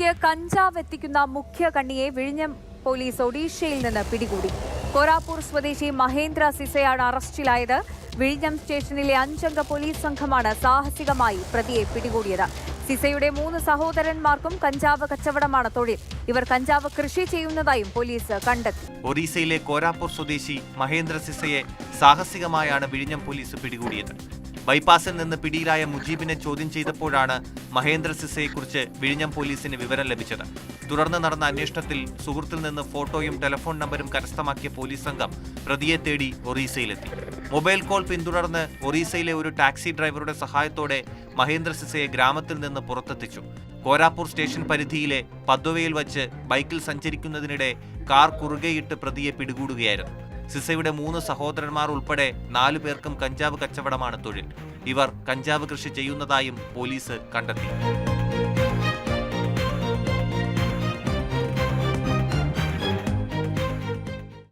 സിസയ്ക്ക് കഞ്ചാവ് എത്തിക്കുന്ന മുഖ്യ കണ്ണിയെ വിഴിഞ്ഞം പോലീസ് ഒഡീഷയിൽ നിന്ന് പിടികൂടി. കോരാപൂർ സ്വദേശി മഹേന്ദ്ര സിസയാണ് അറസ്റ്റിലായത്. വിഴിഞ്ഞം സ്റ്റേഷനിലെ 5-അംഗ പോലീസ് സംഘമാണ് സാഹസികമായി പ്രതിയെ പിടികൂടിയത്. സിസയുടെ 3 സഹോദരന്മാർക്കും കഞ്ചാവ് കച്ചവടമാണ് തൊഴിൽ. ഇവർ കഞ്ചാവ് കൃഷി ചെയ്യുന്നതായും പോലീസ് കണ്ടെത്തി. ഒറീസയിലെ കോരാപൂർ സ്വദേശി മഹേന്ദ്ര സിസയെ സാഹസികമായാണ് വിഴിഞ്ഞം പോലീസ് പിടികൂടിയത്. ബൈപ്പാസിൽ നിന്ന് പിടിയിലായ മുജീബിനെ ചോദ്യം ചെയ്തപ്പോഴാണ് മഹേന്ദ്ര സിസയെക്കുറിച്ച് വിഴിഞ്ഞം പോലീസിന് വിവരം ലഭിച്ചത്. തുടർന്ന് നടന്ന അന്വേഷണത്തിൽ സുഹൃത്തിൽ നിന്ന് ഫോട്ടോയും ടെലിഫോൺ നമ്പരും കരസ്ഥമാക്കിയ പോലീസ് സംഘം പ്രതിയെ തേടി ഒറീസയിലെത്തി. മൊബൈൽ കോൾ പിന്തുടർന്ന് ഒറീസയിലെ ഒരു ടാക്സി ഡ്രൈവറുടെ സഹായത്തോടെ മഹേന്ദ്ര സിസയെ ഗ്രാമത്തിൽ നിന്ന് പുറത്തെത്തിച്ചു. കോരാപൂർ സ്റ്റേഷൻ പരിധിയിലെ പദ്വവയിൽ വച്ച് ബൈക്കിൽ സഞ്ചരിക്കുന്നതിനിടെ കാർ കുറുകെയിട്ട് പ്രതിയെ പിടികൂടുകയായിരുന്നു. സിസയുടെ 3 സഹോദരന്മാർ ഉൾപ്പെടെ 4 പേർക്കും കഞ്ചാവ് കച്ചവടമാണ് തൊഴിൽ. ഇവർ കഞ്ചാവ് കൃഷി ചെയ്യുന്നതായും പോലീസ് കണ്ടെത്തി.